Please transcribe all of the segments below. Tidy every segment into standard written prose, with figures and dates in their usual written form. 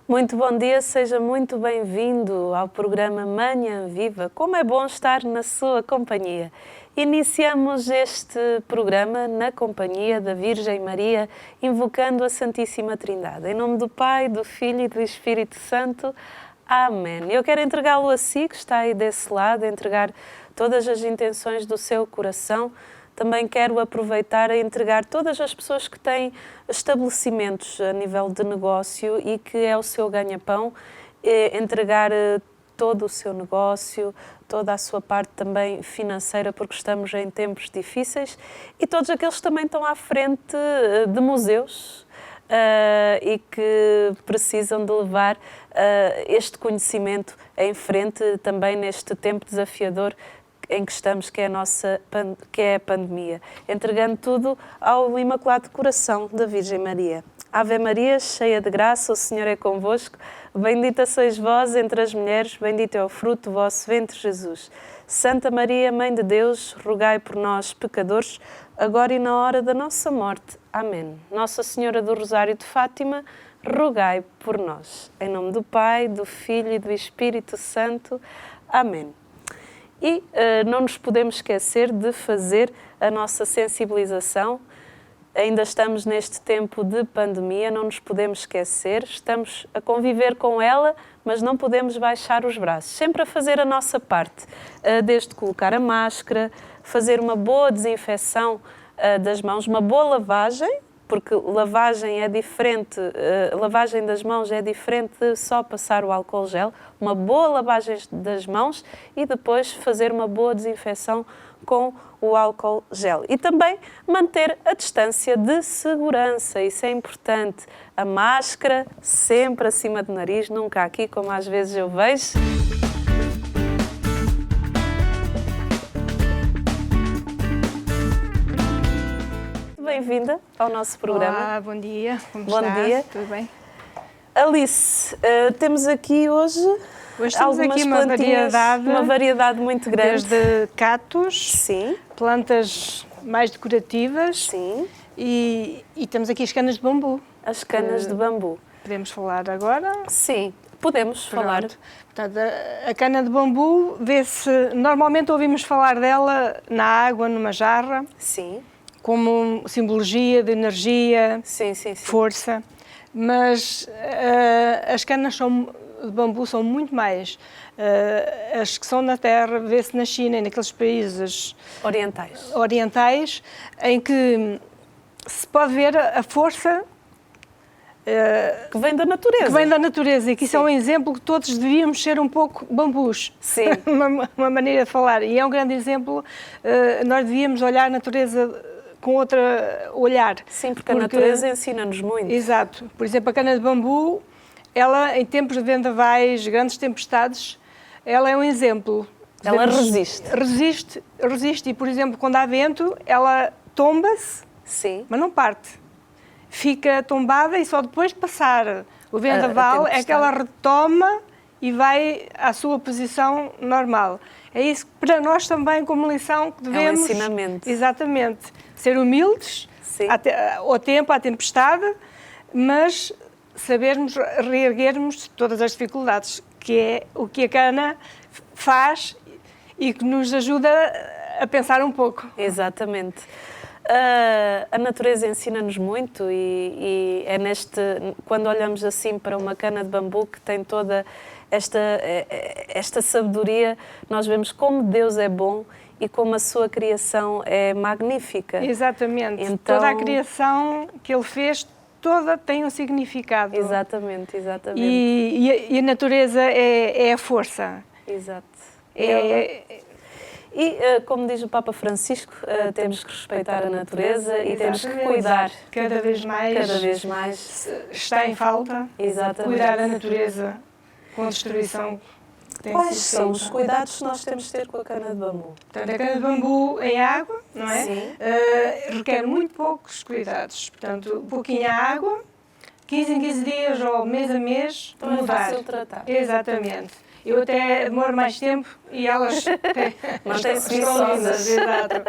Muito bom dia, seja muito bem-vindo ao programa Manhã Viva. Como é bom estar na sua companhia. Iniciamos este programa na companhia da Virgem Maria, invocando a Santíssima Trindade. Em nome do Pai, do Filho e do Espírito Santo. Amém. Eu quero entregá-lo a si, que está aí desse lado, entregar todas as intenções do seu coração. Também quero aproveitar a entregar todas as pessoas que têm estabelecimentos a nível de negócio e que é o seu ganha-pão, entregar todo o seu negócio, toda a sua parte também financeira, porque estamos em tempos difíceis, e todos aqueles que também estão à frente de museus e que precisam de levar este conhecimento em frente também neste tempo desafiador em que estamos, que é a pandemia, entregando tudo ao Imaculado Coração da Virgem Maria. Ave Maria, cheia de graça, o Senhor é convosco, bendita sois vós entre as mulheres, bendito é o fruto do vosso ventre, Jesus. Santa Maria, Mãe de Deus, rogai por nós, pecadores, agora e na hora da nossa morte. Amém. Nossa Senhora do Rosário de Fátima, rogai por nós. Em nome do Pai, do Filho e do Espírito Santo. Amém. E não nos podemos esquecer de fazer a nossa sensibilização. Ainda estamos neste tempo de pandemia, não nos podemos esquecer. Estamos a conviver com ela, mas não podemos baixar os braços. Sempre a fazer a nossa parte, desde colocar a máscara, fazer uma boa desinfecção das mãos, uma boa lavagem, porque lavagem é diferente, lavagem das mãos é diferente de só passar o álcool gel, uma boa lavagem das mãos e depois fazer uma boa desinfecção com o álcool gel. E também manter a distância de segurança, isso é importante. A máscara sempre acima do nariz, nunca aqui, como às vezes eu vejo. Bem-vinda ao nosso programa. Olá, bom dia. Como bom estás? Dia. Tudo bem? Alice, temos aqui hoje temos algumas aqui uma variedade muito grande. Desde catos, sim, plantas mais decorativas, sim, e temos aqui as canas de bambu. As canas de bambu. Podemos falar agora? Sim, podemos falar. Portanto, a cana de bambu vê-se, normalmente ouvimos falar dela na água, numa jarra. Sim. Como simbologia de energia, sim. força, mas as canas de bambu são muito mais. As que são na terra, vê-se na China e naqueles países orientais, em que se pode ver a força que vem da natureza. Que vem da natureza, e que isso é um exemplo que todos devíamos ser um pouco bambus. Sim. uma maneira de falar. E é um grande exemplo, nós devíamos olhar a natureza com outro olhar. Sim, porque a natureza ensina-nos muito. Exato. Por exemplo, a cana de bambu, ela, em tempos de vendavais, grandes tempestades, ela é um exemplo. Ela resiste. Resiste. E, por exemplo, quando há vento, ela tomba-se, mas não parte. Fica tombada e só depois de passar o vendaval é que ela retoma e vai à sua posição normal. É isso que para nós também, como lição, que devemos... É um ensinamento. Exatamente. Ser humildes ao tempo, à tempestade, mas sabermos reerguermos todas as dificuldades, que é o que a cana faz e que nos ajuda a pensar um pouco. Exatamente. A natureza ensina-nos muito e é quando olhamos assim para uma cana de bambu que tem toda esta sabedoria, nós vemos como Deus é bom e como a sua criação é magnífica. Exatamente. Então, toda a criação que Ele fez, toda tem um significado. Exatamente. E a natureza é a força. Exato. Como diz o Papa Francisco, temos que respeitar a natureza e temos que cuidar. Cada vez mais está em falta. Exatamente. Cuidar da natureza com a destruição. Quais são os cuidados que nós temos de ter com a cana de bambu? Portanto, a cana de bambu em água, não é? Sim. Requer muito poucos cuidados. Portanto, pouquinha água, 15 em 15 dias ou mês a mês, mudar. É fácil tratar. Exatamente. Eu até demoro mais tempo e elas mantêm-se viçosas. Exato.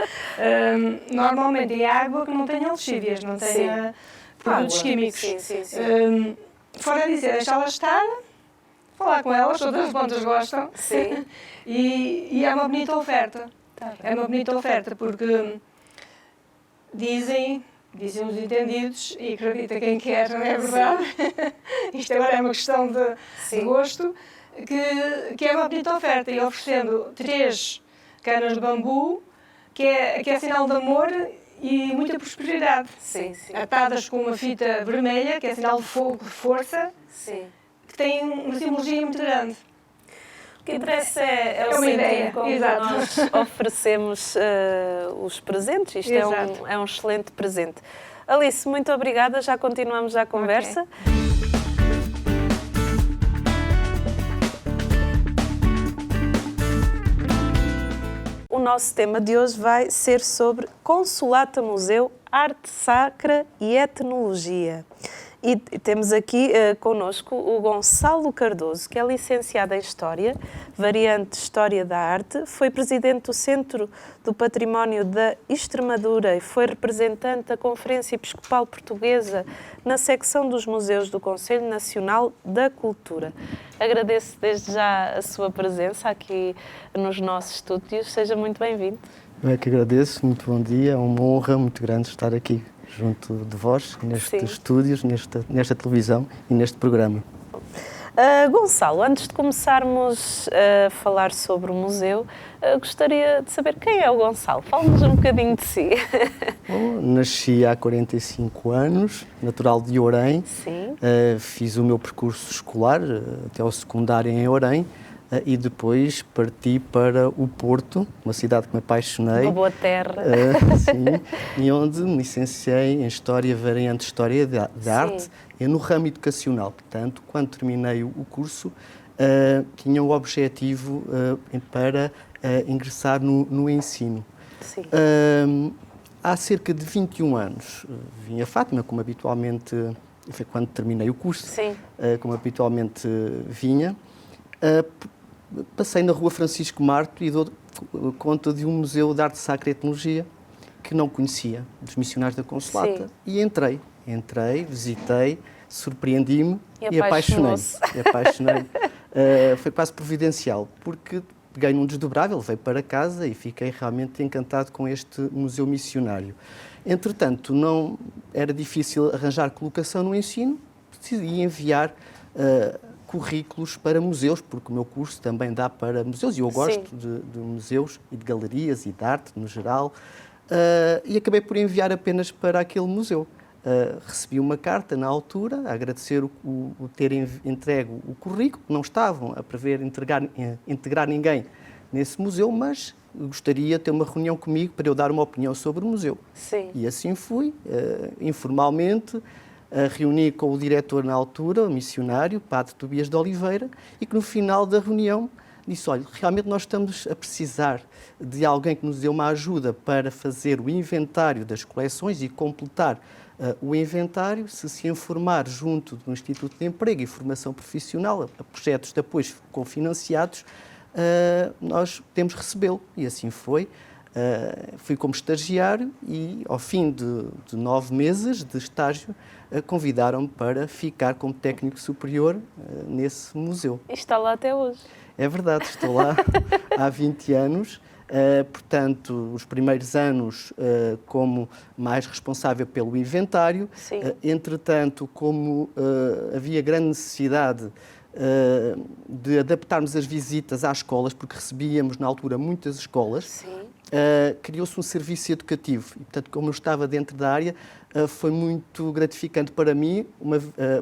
Normalmente é água que não tenha lexívias, não tenha produtos químicos. Sim. fora disso, é deixá-la estar, falar com elas, todas as pontas gostam. Sim. E é uma bonita oferta. É uma bonita oferta porque dizem os entendidos, e acredita quem quer, não é verdade? Isto agora é uma questão de gosto, que é uma bonita oferta. E oferecendo 3 canas de bambu, que é sinal de amor e muita prosperidade. Sim, sim. Atadas com uma fita vermelha, que é sinal de fogo, de força, Sim. que tem uma simbologia muito grande. O que interessa é o uma sentido ideia, como exato. nós oferecemos os presentes. Isto é um excelente presente. Alice, muito obrigada. Já continuamos a conversa. Okay. O nosso tema de hoje vai ser sobre Consolata Museu, Arte Sacra e Etnologia. E temos aqui connosco o Gonçalo Cardoso, que é licenciado em História, variante História da Arte, foi presidente do Centro do Património da Extremadura e foi representante da Conferência Episcopal Portuguesa na secção dos Museus do Conselho Nacional da Cultura. Agradeço desde já a sua presença aqui nos nossos estúdios. Seja muito bem-vindo. Eu é que agradeço, muito bom dia, é uma honra muito grande estar aqui junto de vós, nestes estúdios, nesta televisão e neste programa. Gonçalo, antes de começarmos a falar sobre o museu, gostaria de saber quem é o Gonçalo. Fala-nos um bocadinho de si. Bom, nasci há 45 anos, natural de Orém. Sim. Fiz o meu percurso escolar até ao secundário em Orém. E depois parti para o Porto, uma cidade que me apaixonei. Uma boa terra. Sim, e onde me licenciei em História, variante História da Arte, e no ramo educacional. Portanto, quando terminei o curso, tinha o objetivo para ingressar no ensino. Sim. Há cerca de 21 anos vim a Fátima, como habitualmente, foi quando terminei o curso, como habitualmente vinha. Passei na Rua Francisco Marto e dou conta de um museu de arte sacra e etnologia que não conhecia, dos missionários da Consolata. Sim. E entrei, visitei, surpreendi-me e apaixonei-me. Foi quase providencial, porque peguei num desdobrável, levei para casa e fiquei realmente encantado com este museu missionário. Entretanto, não era difícil arranjar colocação no ensino, decidi enviar currículos para museus, porque o meu curso também dá para museus e eu gosto de museus e de galerias e de arte no geral, e acabei por enviar apenas para aquele museu. Recebi uma carta na altura a agradecer o terem entregue o currículo, não estavam a prever integrar ninguém nesse museu, mas gostaria de ter uma reunião comigo para eu dar uma opinião sobre o museu. Sim. E assim fui, informalmente, reuni com o diretor na altura, o missionário, Padre Tobias de Oliveira, e que no final da reunião disse, olha, realmente nós estamos a precisar de alguém que nos dê uma ajuda para fazer o inventário das coleções e completar o inventário, se informar junto do Instituto de Emprego e Formação Profissional, a projetos de apoio cofinanciados, nós temos recebê-lo. E assim foi. Fui como estagiário e, ao fim de 9 meses de estágio, convidaram-me para ficar como técnico superior nesse museu. E está lá até hoje. É verdade, estou lá há 20 anos. Portanto, os primeiros anos como mais responsável pelo inventário. Entretanto, como havia grande necessidade de adaptarmos as visitas às escolas, porque recebíamos na altura muitas escolas, criou-se um serviço educativo. E, portanto, como eu estava dentro da área, foi muito gratificante para mim,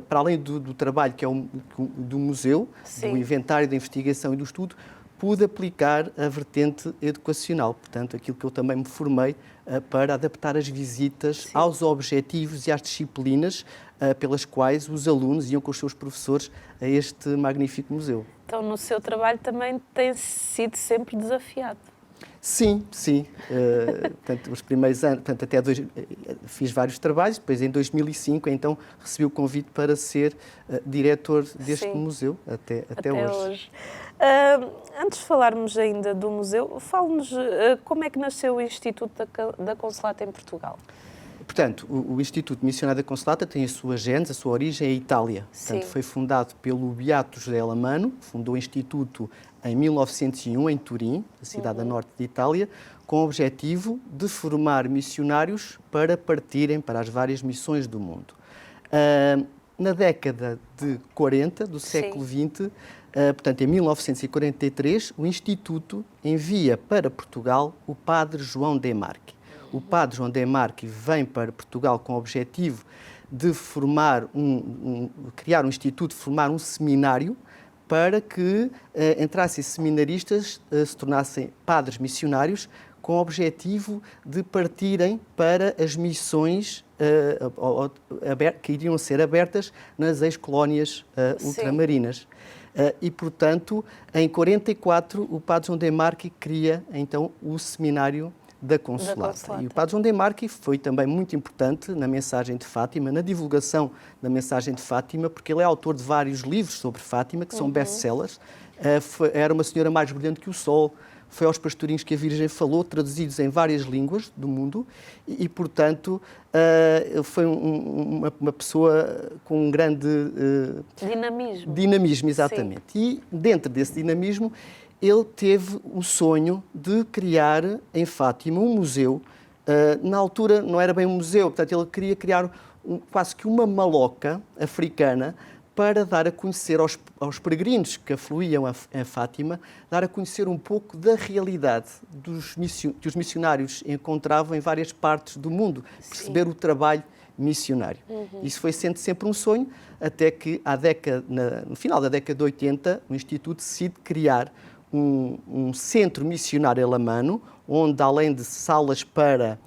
para além do trabalho que é do museu, do inventário, da investigação e do estudo, pude aplicar a vertente educacional. Portanto, aquilo que eu também me formei para adaptar as visitas aos objetivos e às disciplinas pelas quais os alunos iam com os seus professores a este magnífico museu. Então, no seu trabalho também tem sido sempre desafiado. Sim. Portanto, os primeiros anos, portanto, fiz vários trabalhos, depois em 2005, então, recebi o convite para ser diretor deste museu até hoje. Antes de falarmos ainda do museu, fale-nos como é que nasceu o Instituto da Consolata em Portugal. portanto, o Instituto Missionário da Consolata tem a sua gênese, a sua origem em Itália. Portanto, foi fundado pelo Beato José Alamano, fundou o Instituto em 1901, em Turim, a cidade a norte de Itália, com o objetivo de formar missionários para partirem para as várias missões do mundo. Na década de 40 do século XX, portanto, em 1943, o Instituto envia para Portugal o padre João de Marchi. O padre João de Marchi vem para Portugal com o objetivo de criar um instituto, formar um seminário para que entrassem seminaristas, se tornassem padres missionários, com o objetivo de partirem para as missões que iriam ser abertas nas ex-colónias ultramarinas. E, portanto, em 44, o padre João de Marchi cria, então, o seminário da Consolata. E o padre João de Marchi foi também muito importante na mensagem de Fátima, na divulgação da mensagem de Fátima, porque ele é autor de vários livros sobre Fátima, que são best-sellers. Era uma senhora mais brilhante que o sol, foi aos pastorinhos que a Virgem falou, traduzidos em várias línguas do mundo, e portanto, foi uma pessoa com um grande dinamismo, exatamente. Sim. E dentro desse dinamismo, ele teve o sonho de criar em Fátima um museu. Na altura não era bem um museu, portanto ele queria criar quase que uma maloca africana para dar a conhecer aos peregrinos que afluíam a Fátima, dar a conhecer um pouco da realidade que os missionários encontravam em várias partes do mundo, perceber o trabalho missionário. Isso foi sendo sempre um sonho, até que no final da década de 80, o Instituto decide criar um centro missionário alamano, onde além de salas para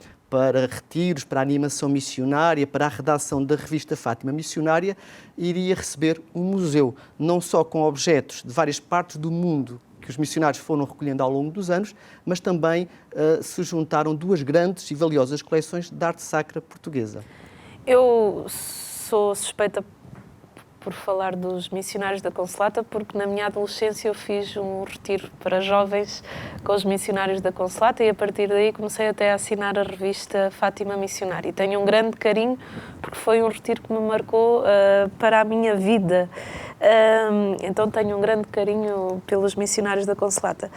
retiros, para a animação missionária, para a redação da revista Fátima Missionária, iria receber um museu, não só com objetos de várias partes do mundo que os missionários foram recolhendo ao longo dos anos, mas também se juntaram duas grandes e valiosas coleções de arte sacra portuguesa. Eu sou suspeita por falar dos missionários da Consolata, porque na minha adolescência eu fiz um retiro para jovens com os missionários da Consolata e a partir daí comecei até a assinar a revista Fátima Missionária. E tenho um grande carinho porque foi um retiro que me marcou para a minha vida. Então tenho um grande carinho pelos missionários da Consolata.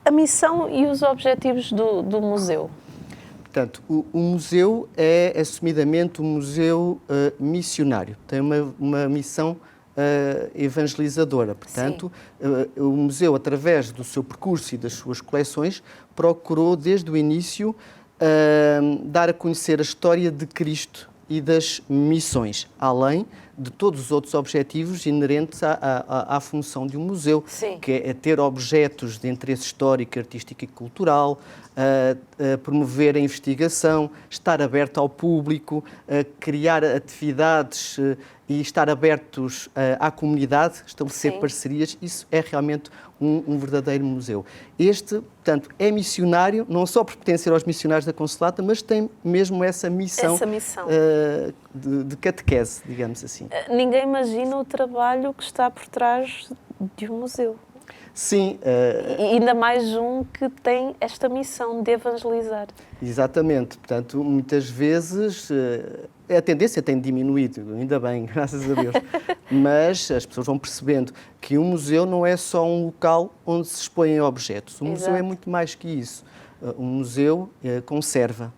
A missão e os objetivos do museu. Portanto, o museu é assumidamente um museu missionário, tem uma missão evangelizadora. Portanto, o museu, através do seu percurso e das suas coleções, procurou desde o início dar a conhecer a história de Cristo e das missões, além de todos os outros objetivos inerentes à função de um museu, que é ter objetos de interesse histórico, artístico e cultural, promover a investigação, estar aberto ao público, criar atividades e estar abertos à comunidade, estabelecer parcerias. Isso é realmente um verdadeiro museu. Este, portanto, é missionário, não só por pertencer aos missionários da Consolata, mas tem mesmo essa missão, de catequese, digamos assim. Ninguém imagina o trabalho que está por trás de um museu. Sim. E ainda mais um que tem esta missão de evangelizar. Exatamente. Portanto, muitas vezes a tendência tem diminuído, ainda bem, graças a Deus, mas as pessoas vão percebendo que um museu não é só um local onde se expõem objetos. O museu é muito mais que isso. Um museu conserva.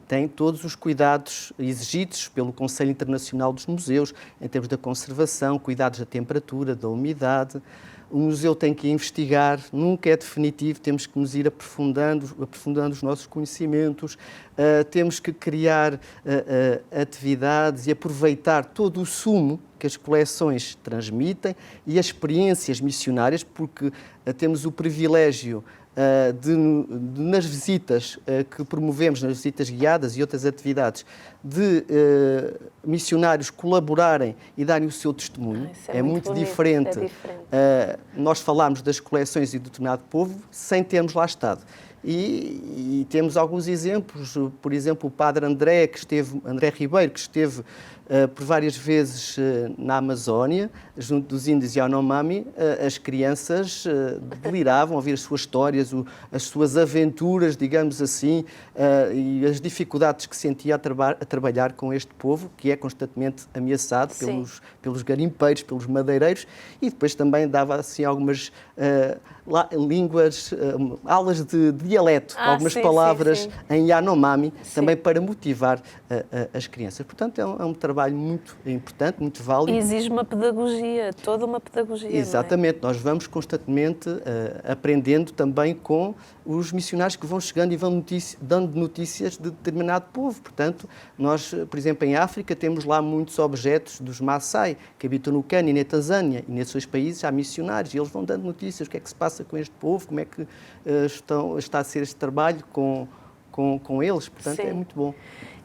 Tem todos os cuidados exigidos pelo Conselho Internacional dos Museus, em termos da conservação, cuidados da temperatura, da umidade. O museu tem que investigar, nunca é definitivo, temos que nos ir aprofundando os nossos conhecimentos, temos que criar atividades e aproveitar todo o sumo que as coleções transmitem e as experiências missionárias, porque temos o privilégio nas visitas que promovemos, nas visitas guiadas e outras atividades, de missionários colaborarem e darem o seu testemunho. É muito diferente. Nós falarmos das coleções e do determinado povo sem termos lá estado. E temos alguns exemplos, por exemplo, o padre André Ribeiro, que esteve por várias vezes na Amazónia, junto dos índios Yanomami. As crianças deliravam a ouvir as suas histórias, as suas aventuras, digamos assim, e as dificuldades que sentia a trabalhar com este povo, que é constantemente ameaçado pelos garimpeiros, pelos madeireiros, e depois também dava assim algumas línguas, aulas de dialeto, algumas palavras em Yanomami, também para motivar as crianças. Portanto, é um trabalho muito importante, muito válido. E exige uma pedagogia, toda uma pedagogia. Exatamente, nós vamos constantemente aprendendo também com os missionários que vão chegando e vão dando notícias de determinado povo. Portanto, nós, por exemplo, em África, temos lá muitos objetos dos Maasai, que habitam no Quênia e na Tanzânia, e nesses países há missionários, e eles vão dando notícias, o que é que se passa com este povo, como é que está a ser este trabalho com eles. Portanto, é muito bom.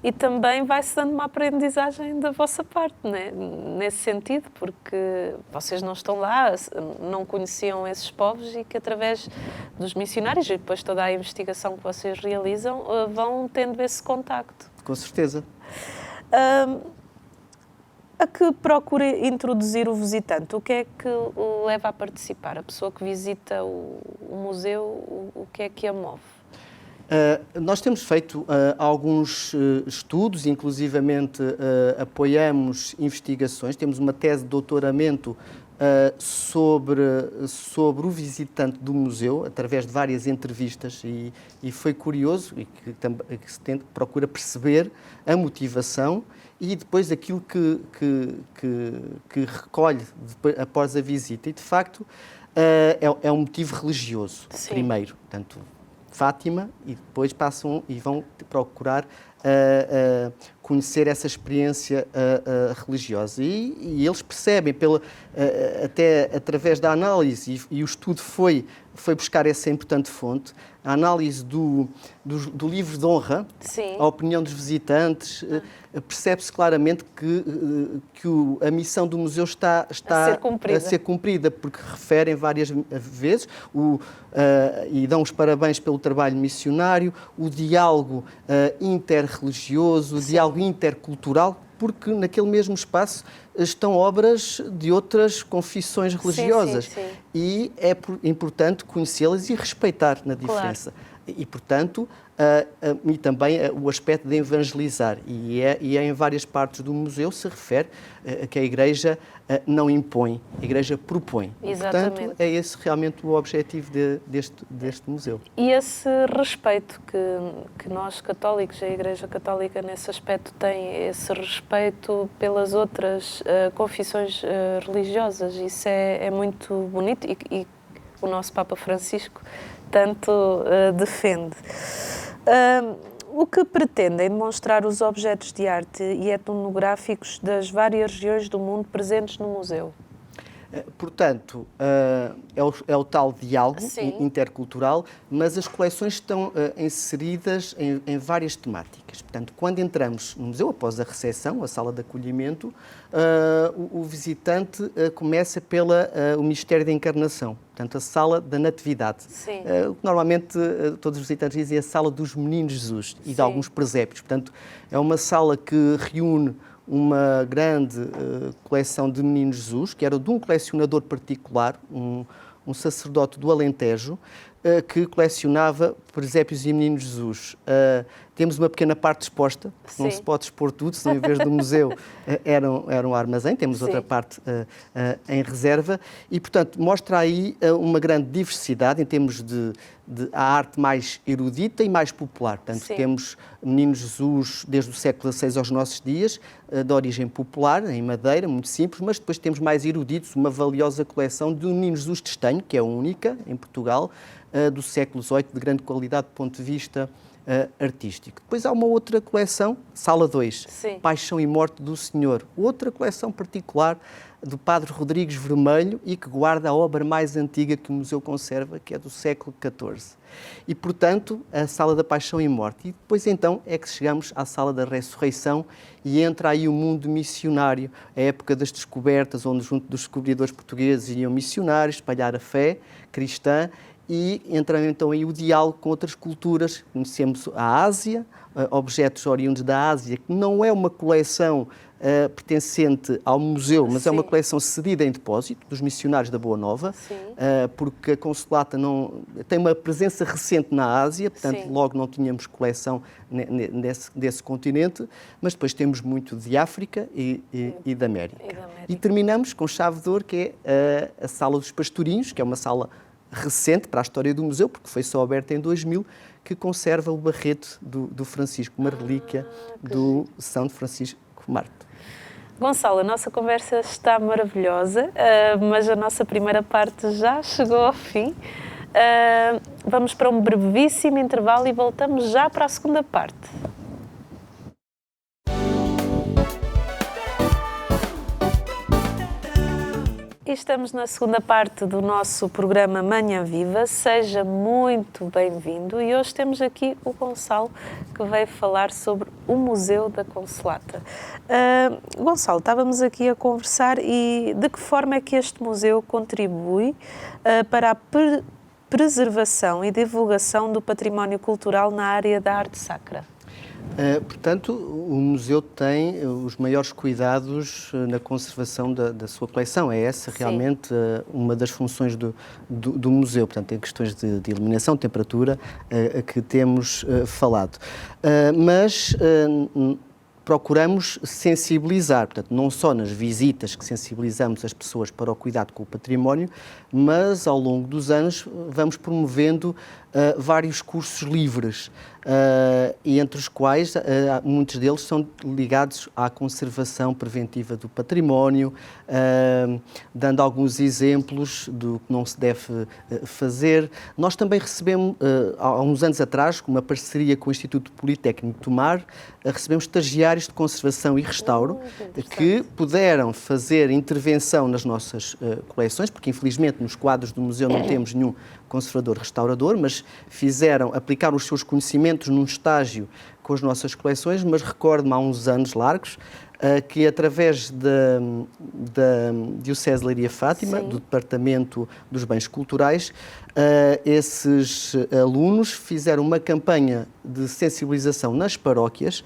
E também vai-se dando uma aprendizagem da vossa parte, né? Nesse sentido, porque vocês não estão lá, não conheciam esses povos e que através dos missionários e depois toda a investigação que vocês realizam vão tendo esse contacto. Com certeza. A que procura introduzir o visitante? O que é que o leva a participar? A pessoa que visita o museu, o que é que a move? Nós temos feito alguns estudos, inclusivamente apoiamos investigações. Temos uma tese de doutoramento sobre o visitante do museu, através de várias entrevistas, e foi curioso e que se procura perceber a motivação e depois aquilo que recolhe após a visita. E, de facto, é um motivo religioso, primeiro. Portanto, Fátima, e depois passam e vão procurar conhecer essa experiência religiosa. E eles percebem, até através da análise, e o estudo foi buscar essa importante fonte, a análise do livro de honra, a opinião dos visitantes, percebe-se claramente que a missão do museu está a ser cumprida, porque referem várias vezes e dão os parabéns pelo trabalho missionário, o diálogo interreligioso, o diálogo intercultural, porque naquele mesmo espaço estão obras de outras confissões religiosas. E é importante conhecê-las e respeitar na diferença. Claro. E, portanto, e também o aspecto de evangelizar. E em várias partes do museu se refere que a Igreja não impõe, a Igreja propõe. Exatamente. Portanto, é esse realmente o objetivo deste museu. E esse respeito que nós católicos, a Igreja Católica nesse aspecto tem, esse respeito pelas outras confissões religiosas, isso é muito bonito e o nosso Papa Francisco tanto defende. O que pretendem demonstrar os objetos de arte e etnográficos das várias regiões do mundo presentes no museu? Portanto, é o tal diálogo intercultural, mas as coleções estão inseridas em várias temáticas. Portanto, quando entramos no museu, após a recepção, a sala de acolhimento, o visitante começa o Mistério da Encarnação, portanto, a sala da Natividade. Normalmente, todos os visitantes dizem a sala dos Meninos Jesus e de alguns presépios. Portanto, é uma sala que reúne uma grande coleção de Meninos Jesus, que era de um colecionador particular, um sacerdote do Alentejo, que colecionava presépios e Meninos Jesus. Temos uma pequena parte exposta, porque não se pode expor tudo, senão em vez do museu era um armazém, temos outra parte em reserva, e portanto mostra aí uma grande diversidade em termos de a arte mais erudita e mais popular. Portanto, temos Meninos Jesus desde o século XVI aos nossos dias, de origem popular, em madeira, muito simples, mas depois temos mais eruditos, uma valiosa coleção de Meninos Jesus de estanho, que é única em Portugal, do século XVIII, de grande qualidade do ponto de vista artístico. Depois há uma outra coleção, Sala 2, Paixão e Morte do Senhor, outra coleção particular do Padre Rodrigues Vermelho e que guarda a obra mais antiga que o museu conserva, que é do século XIV. E, portanto, a Sala da Paixão e Morte. E depois, então, é que chegamos à Sala da Ressurreição e entra aí o mundo missionário, a época das descobertas, onde junto dos descobridores portugueses iam missionários, espalhar a fé cristã, e entra então aí o diálogo com outras culturas. Conhecemos a Ásia, objetos oriundos da Ásia, que não é uma coleção pertencente ao museu, mas é uma coleção cedida em depósito dos missionários da Boa Nova, porque a Consolata tem uma presença recente na Ásia, portanto logo não tínhamos coleção desse continente, mas depois temos muito de África e da América. E terminamos com chave de ouro, que é a Sala dos Pastorinhos, que é uma sala recente para a história do museu, porque foi só aberta em 2000, que conserva o barrete do Francisco, uma relíquia do São Francisco Marte. Gonçalo, a nossa conversa está maravilhosa, mas a nossa primeira parte já chegou ao fim. Vamos para um brevíssimo intervalo e voltamos já para a segunda parte. Estamos na segunda parte do nosso programa Manhã Viva. Seja muito bem-vindo. E hoje temos aqui o Gonçalo, que veio falar sobre o Museu da Consolata. Gonçalo, estávamos aqui a conversar e de que forma é que este museu contribui para a preservação e divulgação do património cultural na área da arte sacra? Portanto, o museu tem os maiores cuidados na conservação da sua coleção. É essa realmente uma das funções do museu, portanto, em questões de iluminação, temperatura, que temos falado. Mas procuramos sensibilizar, portanto, não só nas visitas que sensibilizamos as pessoas para o cuidado com o património, mas ao longo dos anos vamos promovendo vários cursos livres, e entre os quais muitos deles são ligados à conservação preventiva do património, dando alguns exemplos do que não se deve fazer. Nós também recebemos, há uns anos atrás, com uma parceria com o Instituto Politécnico de Tomar, recebemos estagiários de conservação e restauro que puderam fazer intervenção nas nossas coleções, porque infelizmente nos quadros do museu não temos nenhum conservador-restaurador, mas aplicaram os seus conhecimentos num estágio com as nossas coleções, mas recordo-me há uns anos largos que através da Diocese de Leiria Fátima, do Departamento dos Bens Culturais, esses alunos fizeram uma campanha de sensibilização nas paróquias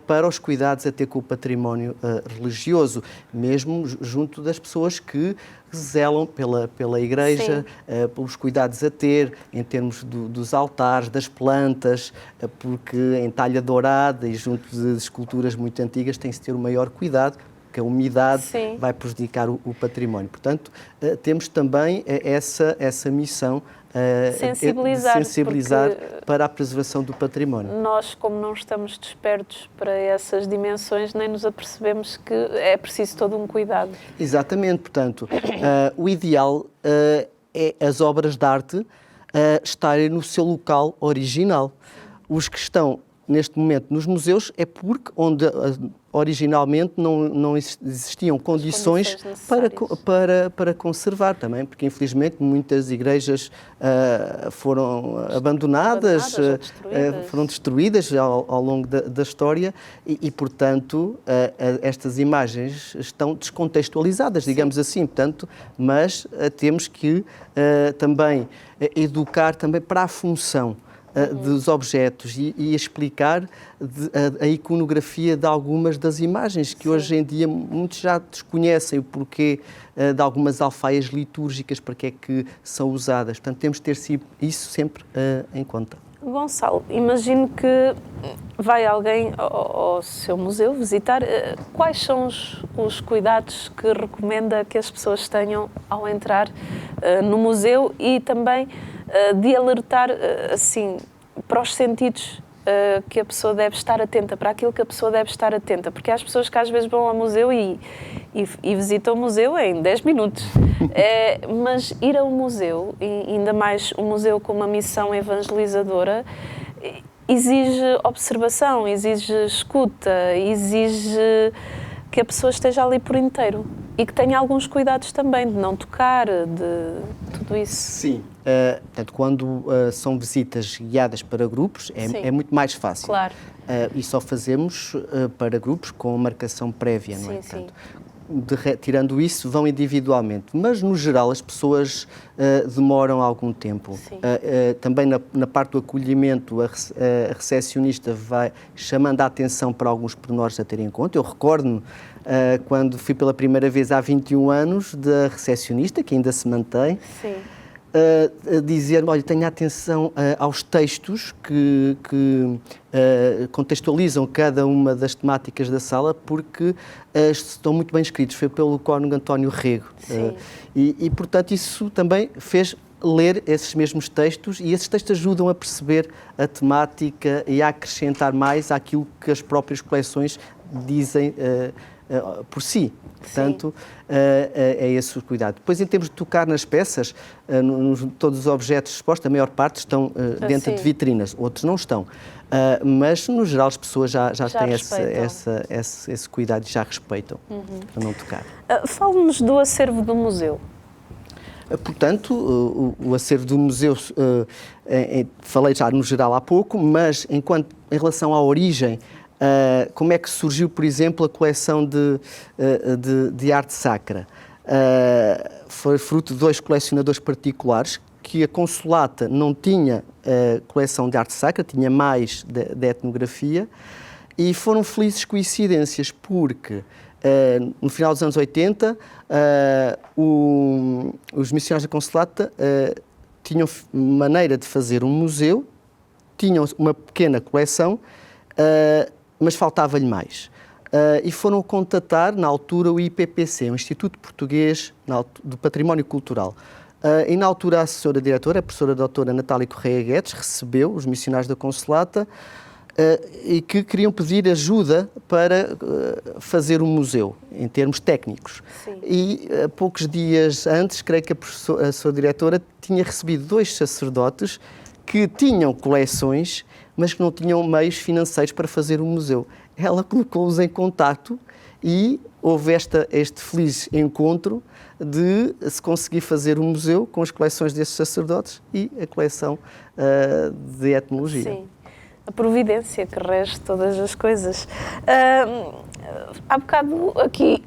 para os cuidados a ter com o património religioso, mesmo junto das pessoas que zelam pela Igreja, pelos cuidados a ter em termos dos altares, das plantas, porque em talha dourada e junto de esculturas muito antigas tem-se de ter o maior cuidado, que a umidade vai prejudicar o património. Portanto, temos também essa missão sensibilizar para a preservação do património. Nós, como não estamos despertos para essas dimensões, nem nos apercebemos que é preciso todo um cuidado. Exatamente, portanto, o ideal é as obras de arte estarem no seu local original. Os que estão neste momento nos museus é porque onde originalmente não existiam condições para conservar também, porque infelizmente muitas igrejas foram abandonadas foram destruídas ao longo da história e portanto, estas imagens estão descontextualizadas, digamos assim, portanto, mas temos que também educar também para a função dos objetos e explicar a iconografia de algumas das imagens que hoje em dia muitos já desconhecem o porquê de algumas alfaias litúrgicas, para que é que são usadas. Portanto, temos de ter isso sempre em conta. Gonçalo, imagino que vai alguém ao seu museu visitar. Quais são os cuidados que recomenda que as pessoas tenham ao entrar no museu e também de alertar assim para os sentidos que a pessoa deve estar atenta, para aquilo que a pessoa deve estar atenta, porque há as pessoas que às vezes vão ao museu e visitam o museu em 10 minutos, mas ir ao museu, e ainda mais um museu com uma missão evangelizadora, exige observação, exige escuta, exige que a pessoa esteja ali por inteiro e que tenha alguns cuidados também, de não tocar, de tudo isso. Sim. Portanto, quando são visitas guiadas para grupos, é muito mais fácil. Claro. E só fazemos para grupos com marcação prévia, não é? Sim. tirando isso, vão individualmente. Mas, no geral, as pessoas demoram algum tempo. Também na parte do acolhimento, a recepcionista vai chamando a atenção para alguns pormenores a ter em conta. Eu recordo-me, quando fui pela primeira vez há 21 anos, da recepcionista, que ainda se mantém, dizer-me, olha, tenha atenção aos textos que contextualizam cada uma das temáticas da sala, porque estão muito bem escritos. Foi pelo Cónigo António Rego. E, portanto, isso também fez ler esses mesmos textos, e esses textos ajudam a perceber a temática e a acrescentar mais àquilo que as próprias coleções dizem por si. Portanto, é esse o cuidado. Depois, em termos de tocar nas peças, todos os objetos expostos, a maior parte estão dentro de vitrinas, outros não estão. Mas, no geral, as pessoas já têm esse cuidado e já respeitam para não tocar. Fale-nos do acervo do museu. Portanto, o acervo do museu, falei já no geral há pouco, mas em relação à origem, como é que surgiu, por exemplo, a coleção de arte sacra? Foi fruto de 2 colecionadores particulares, que a Consolata não tinha coleção de arte sacra, tinha mais de etnografia, e foram felizes coincidências, porque no final dos anos 80, os missionários da Consolata tinham maneira de fazer um museu, tinham uma pequena coleção, mas faltava-lhe mais. E foram contatar, na altura, o IPPC, o Instituto Português do Património Cultural. E, na altura, a assessora-diretora, a professora doutora Natália Correia Guedes, recebeu os missionários da Consolata e que queriam pedir ajuda para fazer um museu, em termos técnicos. E, poucos dias antes, creio que a assessora-diretora tinha recebido 2 sacerdotes que tinham coleções, mas que não tinham meios financeiros para fazer um museu. Ela colocou-os em contacto e houve este feliz encontro de se conseguir fazer um museu com as coleções desses sacerdotes e a coleção de etnologia. Sim, a providência que rege todas as coisas. Há bocado aqui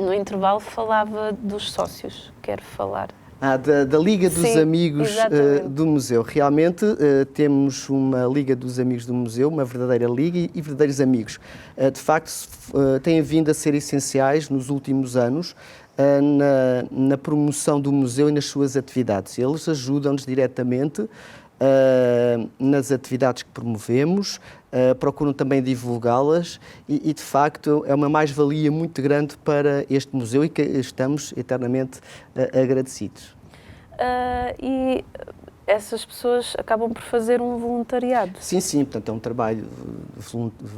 no intervalo falava dos sócios. Quero falar. Da Liga dos Amigos do Museu. Realmente temos uma Liga dos Amigos do Museu, uma verdadeira liga e verdadeiros amigos. De facto, têm vindo a ser essenciais nos últimos anos na promoção do museu e nas suas atividades. Eles ajudam-nos diretamente nas atividades que promovemos, procuram também divulgá-las e, de facto, é uma mais-valia muito grande para este museu e que estamos eternamente agradecidos. E essas pessoas acabam por fazer um voluntariado? Sim, portanto, é um trabalho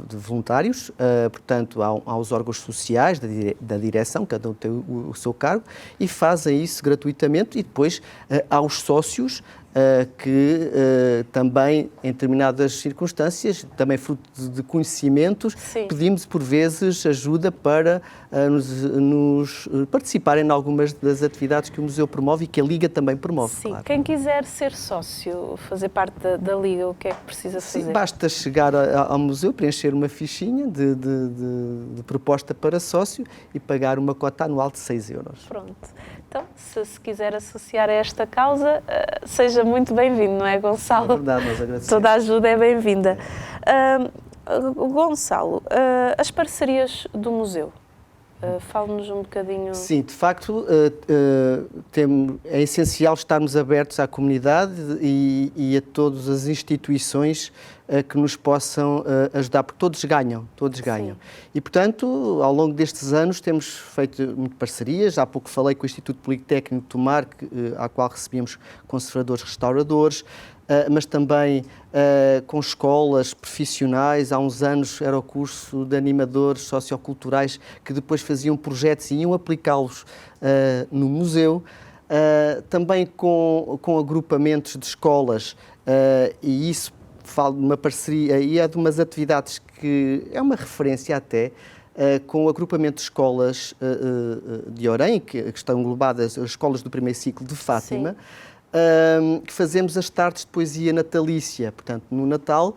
de voluntários, portanto, aos órgãos sociais da direção, cada um tem o seu cargo, e fazem isso gratuitamente, e depois aos sócios, que também, em determinadas circunstâncias, também fruto de conhecimentos, pedimos por vezes ajuda para nos participarem em algumas das atividades que o museu promove e que a Liga também promove. Sim, claro. Quem quiser ser sócio, fazer parte da Liga, o que é que precisa fazer? Sim, basta chegar ao museu, preencher uma fichinha de proposta para sócio e pagar uma cota anual de 6 euros. Pronto. Então, se quiser associar a esta causa, seja muito bem-vindo, não é, Gonçalo? É verdade, nós agradecemos. Toda a ajuda é bem-vinda. Gonçalo, as parcerias do museu, fale-nos um bocadinho... Sim, de facto, é essencial estarmos abertos à comunidade e a todas as instituições que nos possam ajudar, porque todos ganham. E, portanto, ao longo destes anos temos feito muitas parcerias. Há pouco falei com o Instituto Politécnico de Tomar, ao qual recebemos conservadores restauradores, mas também com escolas profissionais. Há uns anos era o curso de animadores socioculturais que depois faziam projetos e iam aplicá-los no museu. Também com agrupamentos de escolas, e isso falo de uma parceria e é de umas atividades que é uma referência até, com o agrupamento de escolas de Orem, que estão englobadas as escolas do primeiro ciclo de Fátima, que fazemos as tardes de poesia natalícia. Portanto, no Natal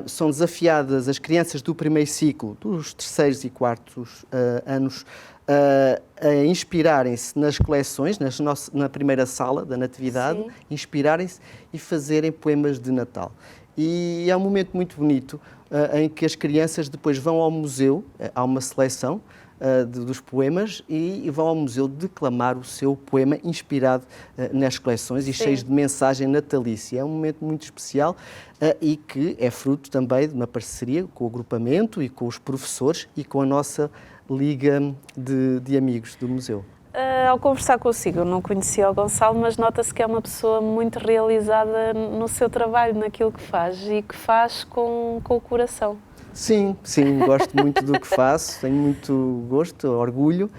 são desafiadas as crianças do primeiro ciclo, dos 3º e 4º anos, a inspirarem-se nas coleções, na primeira sala da Natividade, inspirarem-se e fazerem poemas de Natal. E é um momento muito bonito em que as crianças depois vão ao museu, há uma seleção dos poemas, e vão ao museu declamar o seu poema inspirado nas coleções e cheios de mensagem natalícia. É um momento muito especial e que é fruto também de uma parceria com o agrupamento e com os professores e com a nossa Liga de Amigos do Museu. Ao conversar consigo, eu não conhecia o Gonçalo, mas nota-se que é uma pessoa muito realizada no seu trabalho, naquilo que faz e que faz com o coração. Sim, gosto muito do que faço, tenho muito gosto, orgulho.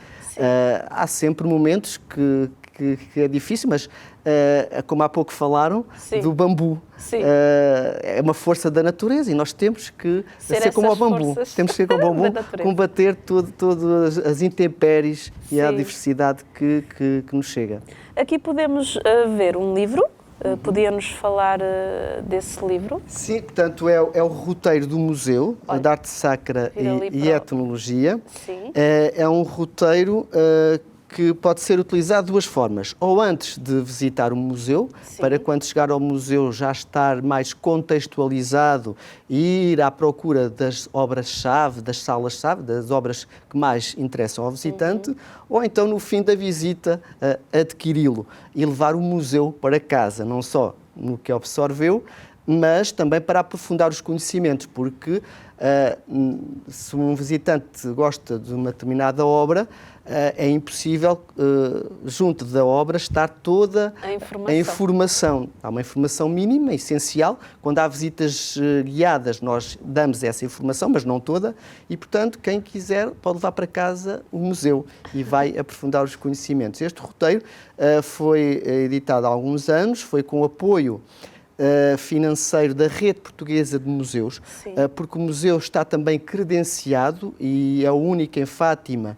Há sempre momentos que é difícil, mas como há pouco falaram, do bambu. É uma força da natureza e nós temos que ser como o bambu. Temos que ser como o bambu, combater todas as intempéries e a diversidade que nos chega. Aqui podemos ver um livro. Podia-nos falar desse livro? Sim, portanto, é o roteiro do Museu de Arte Sacra e Etnologia. Sim. É um roteiro que pode ser utilizado de duas formas. Ou antes de visitar o museu, para quando chegar ao museu já estar mais contextualizado e ir à procura das obras-chave, das salas-chave, das obras que mais interessam ao visitante, ou então no fim da visita adquiri-lo e levar o museu para casa, não só no que absorveu, mas também para aprofundar os conhecimentos, porque se um visitante gosta de uma determinada obra, é impossível, junto da obra, estar toda a informação. Há uma informação mínima, essencial. Quando há visitas guiadas, nós damos essa informação, mas não toda, e, portanto, quem quiser pode levar para casa o museu e vai aprofundar os conhecimentos. Este roteiro foi editado há alguns anos, foi com o apoio financeiro da Rede Portuguesa de Museus, porque o museu está também credenciado e é o único em Fátima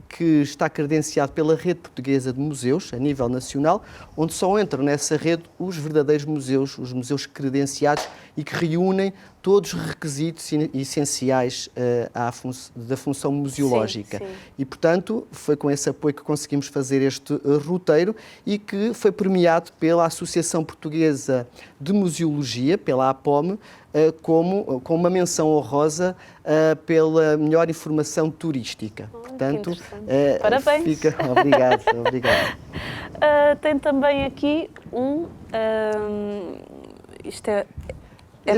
que está credenciado pela Rede Portuguesa de Museus, a nível nacional, onde só entram nessa rede os verdadeiros museus, os museus credenciados e que reúnem todos os requisitos essenciais da função museológica. E, portanto, foi com esse apoio que conseguimos fazer este roteiro e que foi premiado pela Associação Portuguesa de Museologia, pela APOM, com uma menção honrosa pela melhor informação turística. Portanto, parabéns. Obrigado. Tem também aqui isto é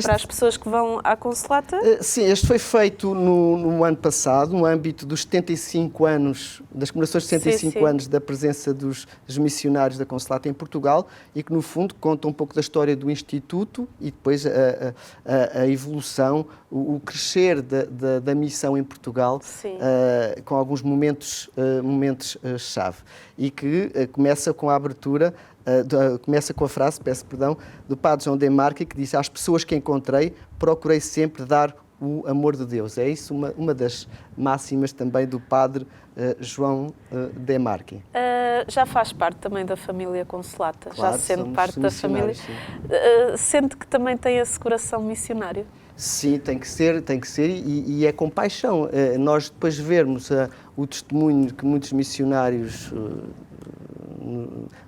para as pessoas que vão à Consolata? Sim, este foi feito no ano passado, no âmbito dos 75 anos, das comemorações de 75 anos da presença dos missionários da Consolata em Portugal e que, no fundo, conta um pouco da história do Instituto e depois a evolução, o crescer da missão em Portugal, com alguns momentos-chave. E que começa com a abertura. Começa com a frase, peço perdão, do Padre João Demarchi, que disse: às pessoas que encontrei, procurei sempre dar o amor de Deus. É isso uma das máximas também do Padre João Demarchi. Já faz parte também da família Consolata, claro, já sendo parte da família. Sente que também tem esse coração missionário? Sim, tem que ser e é com paixão. Nós depois vermos o testemunho que muitos missionários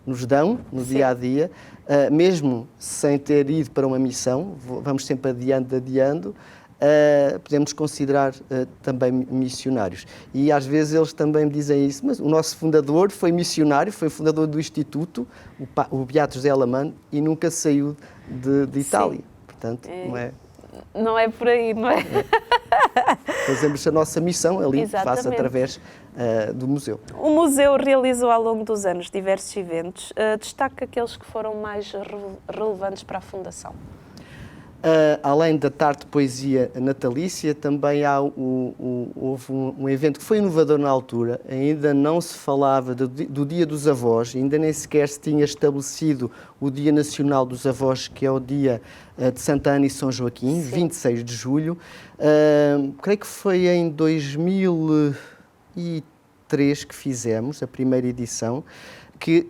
nos dão no dia-a-dia, mesmo sem ter ido para uma missão, vamos sempre adiando, podemos considerar também missionários. E às vezes eles também me dizem isso, mas o nosso fundador foi missionário, foi fundador do Instituto, o Beato José Alamano, e nunca saiu de Itália. Portanto, não é por aí, não é? Fazemos a nossa missão ali, faça através do museu. O museu realizou ao longo dos anos diversos eventos. Destaca aqueles que foram mais relevantes para a Fundação. Além da tarde de poesia natalícia, também houve um evento que foi inovador na altura. Ainda não se falava do Dia dos Avós, ainda nem sequer se tinha estabelecido o Dia Nacional dos Avós, que é o dia de Santa Ana e São Joaquim, 26 de julho. Creio que foi em 2003 que fizemos a primeira edição, que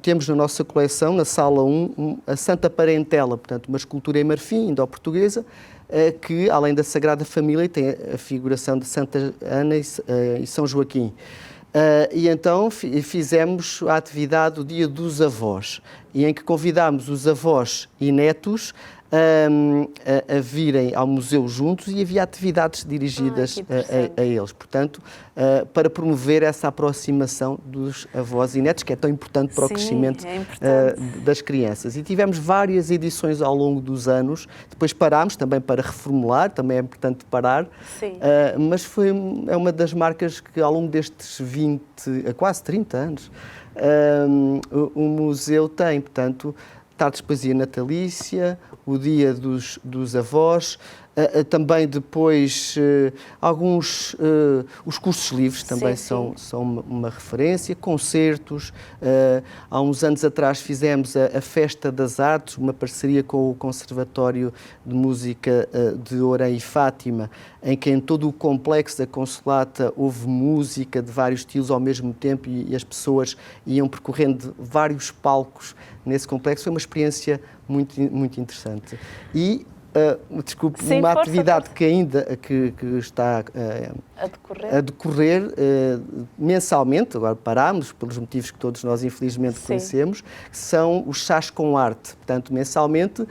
temos na nossa coleção, na Sala 1, a Santa Parentela, portanto, uma escultura em marfim, indo-portuguesa, que, além da Sagrada Família, tem a figuração de Santa Ana e São Joaquim. E então fizemos a atividade o Dia dos Avós, e em que convidámos os avós e netos a virem ao museu juntos, e havia atividades dirigidas a eles. Portanto, para promover essa aproximação dos avós e netos, que é tão importante para o crescimento das crianças. E tivemos várias edições ao longo dos anos, depois parámos também para reformular, também é importante parar, mas é uma das marcas que ao longo destes quase 30 anos o museu tem. Portanto, tardes de poesia natalícia, o Dia dos Avós, também depois os cursos livres também são uma referência, concertos. Há uns anos atrás fizemos a Festa das Artes, uma parceria com o Conservatório de Música de Orem e Fátima, em que em todo o complexo da Consolata houve música de vários estilos ao mesmo tempo, e as pessoas iam percorrendo vários palcos nesse complexo. Foi uma experiência muito, muito interessante. E uma atividade que ainda que está a decorrer mensalmente, agora parámos pelos motivos que todos nós infelizmente conhecemos, são os chás com arte. Portanto, mensalmente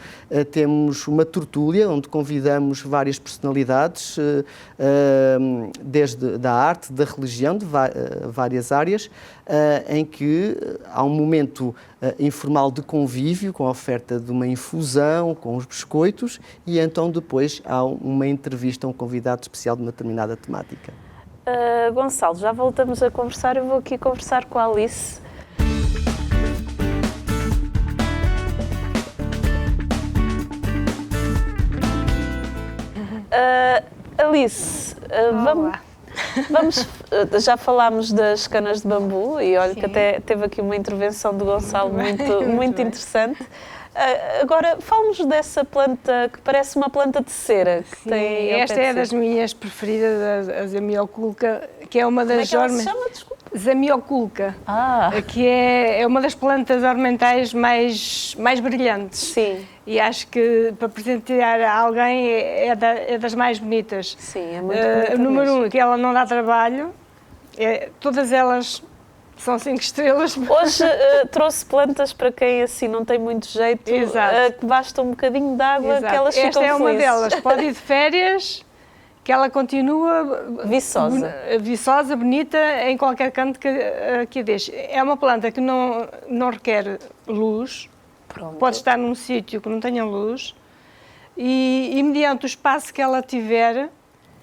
temos uma tertúlia onde convidamos várias personalidades, desde da arte, da religião, de várias áreas, em que há um momento informal de convívio, com a oferta de uma infusão, com os biscoitos, e então depois há uma entrevista a um convidado especial de uma determinada temática. Gonçalo, já voltamos a conversar. Eu vou aqui conversar com a Alice. Alice, já falámos das canas de bambu, e olha que até teve aqui uma intervenção do Gonçalo muito interessante. Agora, fala-nos dessa planta que parece uma planta de cera. Que tem esta é das minhas preferidas, a Zamioculca, que é uma das... Como é que ela se chama? Desculpa. Zamioculca, que é uma das plantas ornamentais mais brilhantes. Sim. E acho que para presentear a alguém é das mais bonitas. Sim, é muito bonita. Número 1, que ela não dá trabalho, todas elas são 5 estrelas. Hoje trouxe plantas para quem assim não tem muito jeito, que basta um bocadinho de água, que elas ficam Esta é uma felizes. delas, pode ir de férias, que ela continua viçosa, bonita, em qualquer canto que a deixe. É uma planta que não requer luz. Pronto. Pode estar num sítio que não tenha luz, e mediante o espaço que ela tiver,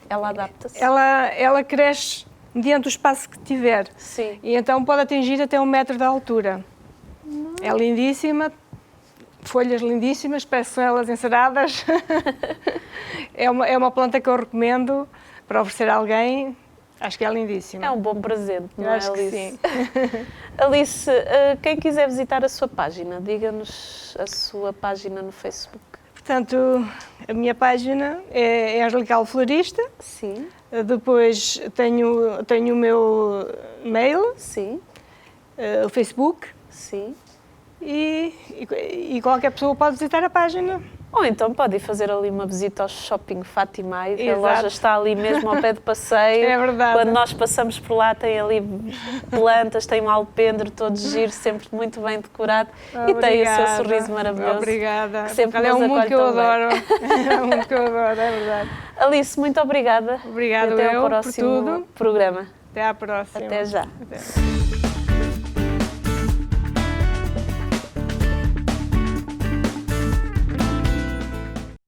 ela adapta-se. Ela cresce mediante o espaço que tiver. Sim. E então pode atingir até 1 metro de altura. É lindíssima, folhas lindíssimas, parece que são elas enceradas. É uma planta que eu recomendo para oferecer a alguém. Acho que é lindíssima. É um bom presente, não é, Alice? Acho que sim. Alice, quem quiser visitar a sua página, diga-nos a sua página no Facebook. Portanto, a minha página é Angelical Florista. Sim. Depois tenho o meu mail. Sim. O Facebook. Sim. E qualquer pessoa pode visitar a página. Ou então pode ir fazer ali uma visita ao Shopping Fátima. A loja está ali mesmo ao pé do passeio. É verdade. Quando nós passamos por lá tem ali plantas, tem um alpendre todo giro, sempre muito bem decorado. Obrigada. E tem o seu sorriso maravilhoso. Obrigada. Sempre é um mundo que eu adoro. É um mundo que eu adoro, é verdade. Alice, muito obrigada. Obrigada e até eu ao próximo por tudo. programa. Até à próxima. Até já. Até.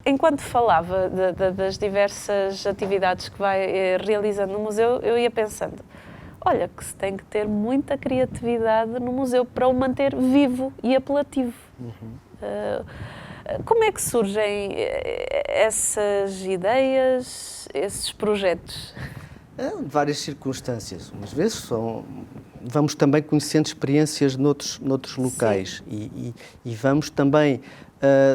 Enquanto falava das diversas atividades que vai realizando no museu, eu ia pensando, olha, que se tem que ter muita criatividade no museu para o manter vivo e apelativo. Como é que surgem essas ideias, esses projetos? Várias circunstâncias. Umas vezes vamos também conhecendo experiências noutros locais e vamos também,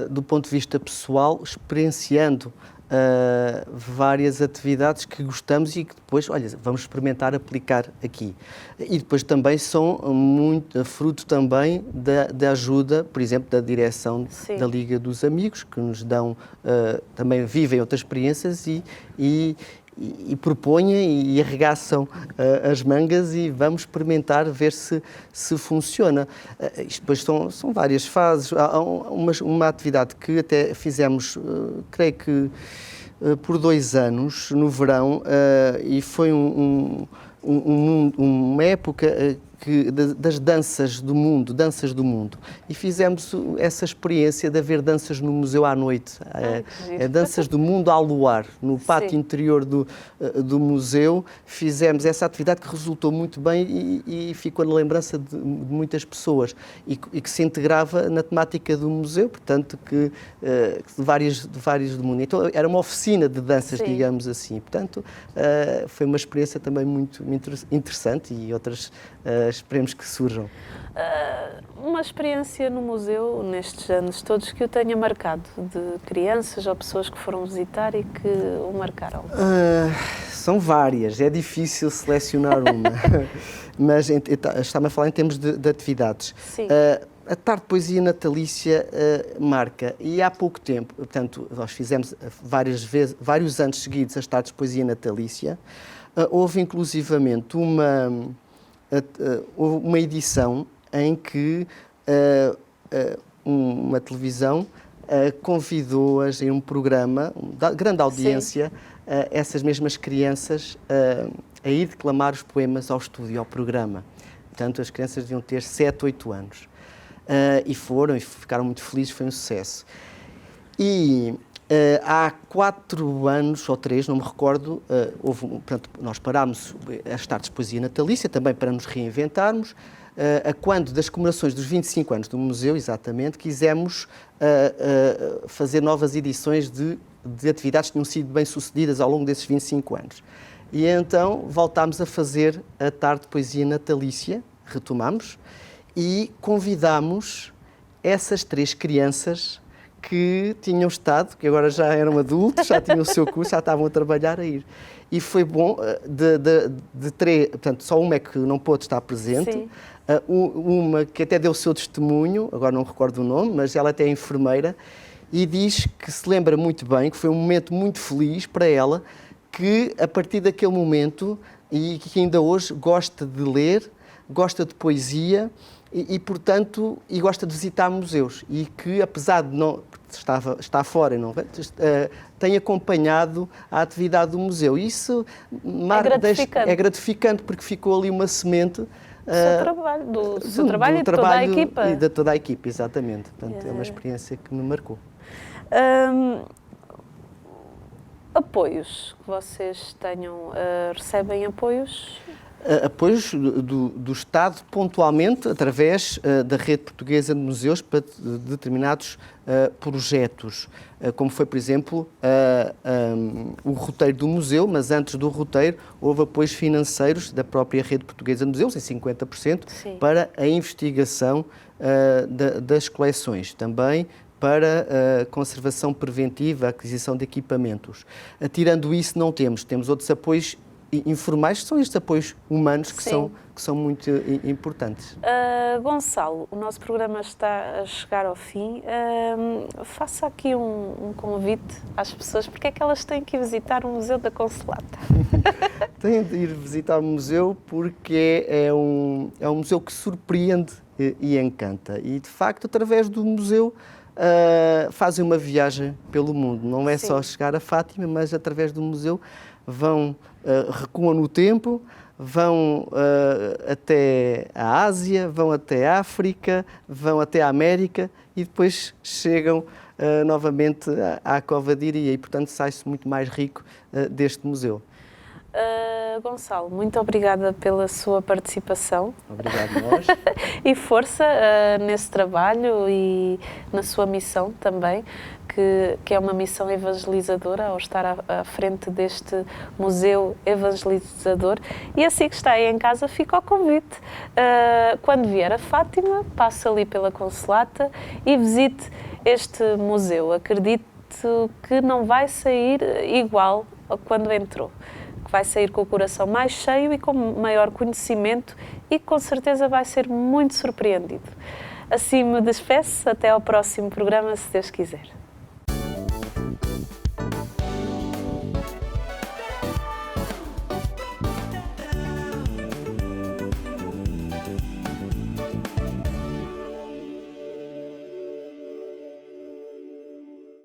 do ponto de vista pessoal, experienciando várias atividades que gostamos e que depois, olha, vamos experimentar aplicar aqui. E depois também são muito fruto também da ajuda, por exemplo, da direção da Liga dos Amigos, que nos dão, também vivem outras experiências e propõem e arregaçam as mangas e vamos experimentar, ver se funciona. Isto depois são várias fases. Há uma atividade que até fizemos, creio que por 2 anos, no verão, e foi uma época das danças do mundo, e fizemos essa experiência de haver danças no museu à noite, danças do mundo ao luar, no pátio interior do museu. Fizemos essa atividade que resultou muito bem e ficou na lembrança de muitas pessoas e que se integrava na temática do museu, portanto, de vários do mundo. Então, era uma oficina de danças, digamos assim. Portanto, foi uma experiência também muito interessante e outras esperemos que surjam. Uma experiência no museu, nestes anos todos, que o tenha marcado, de crianças ou pessoas que foram visitar e que o marcaram? São várias, é difícil selecionar uma, mas está-me a falar em termos de atividades. Sim. A tarde de poesia natalícia marca, e há pouco tempo, portanto, nós fizemos vários anos seguidos as tardes de poesia natalícia. Houve inclusivamente uma edição em que uma televisão convidou-as em um programa, de grande audiência, essas mesmas crianças a ir declamar os poemas ao estúdio, ao programa. Portanto, as crianças deviam ter 7, 8 anos. E ficaram muito felizes, foi um sucesso. E há 4 anos ou 3, não me recordo, portanto, nós parámos as tardes de poesia natalícia, também para nos reinventarmos. Quando das comemorações dos 25 anos do museu, exatamente, quisemos fazer novas edições de atividades que tinham sido bem-sucedidas ao longo desses 25 anos. E então voltámos a fazer a tarde de poesia natalícia, retomamos, e convidámos essas 3 crianças que tinham estado, que agora já eram adultos, já tinham o seu curso, já estavam a trabalhar a ir. E foi bom, de 3, portanto, só uma é que não pôde estar presente, uma que até deu o seu testemunho, agora não recordo o nome, mas ela até é enfermeira, e diz que se lembra muito bem, que foi um momento muito feliz para ela, que a partir daquele momento, e que ainda hoje gosta de ler, gosta de poesia, e portanto, gosta de visitar museus, e que apesar de não está fora, não tem acompanhado a atividade do museu. Isso é gratificante porque ficou ali uma semente do seu trabalho e de toda a equipa. E de toda a equipa, exatamente. Portanto, é uma experiência que me marcou. Apoios que vocês tenham, recebem apoios? Apoios do Estado, pontualmente, através da Rede Portuguesa de Museus para determinados projetos, como foi, por exemplo, o roteiro do museu, mas antes do roteiro houve apoios financeiros da própria Rede Portuguesa de Museus, em 50%, para a investigação das coleções. Também para a conservação preventiva, a aquisição de equipamentos. Tirando isso, não temos outros apoios informais, que são estes apoios humanos que são muito importantes. Gonçalo, o nosso programa está a chegar ao fim. Faça aqui um convite às pessoas, porque é que elas têm que ir visitar o Museu da Consolata? Têm de ir visitar o museu porque é um museu que surpreende e encanta. E, de facto, através do museu, fazem uma viagem pelo mundo. Não é só chegar a Fátima, mas através do museu recuam no tempo, vão até a Ásia, vão até a África, vão até a América e depois chegam novamente à Cova de Iria e, portanto, sai-se muito mais rico deste museu. Gonçalo, muito obrigada pela sua participação. Obrigado nós. E força nesse trabalho e na sua missão também, que é uma missão evangelizadora ao estar à frente deste museu evangelizador. E assim que está aí em casa, fica o convite. Quando vier a Fátima, passe ali pela Consolata e visite este museu. Acredito acredito que não vai sair igual a quando entrou. Que vai sair com o coração mais cheio e com maior conhecimento e com certeza vai ser muito surpreendido. Assim me despeço, até ao próximo programa, se Deus quiser.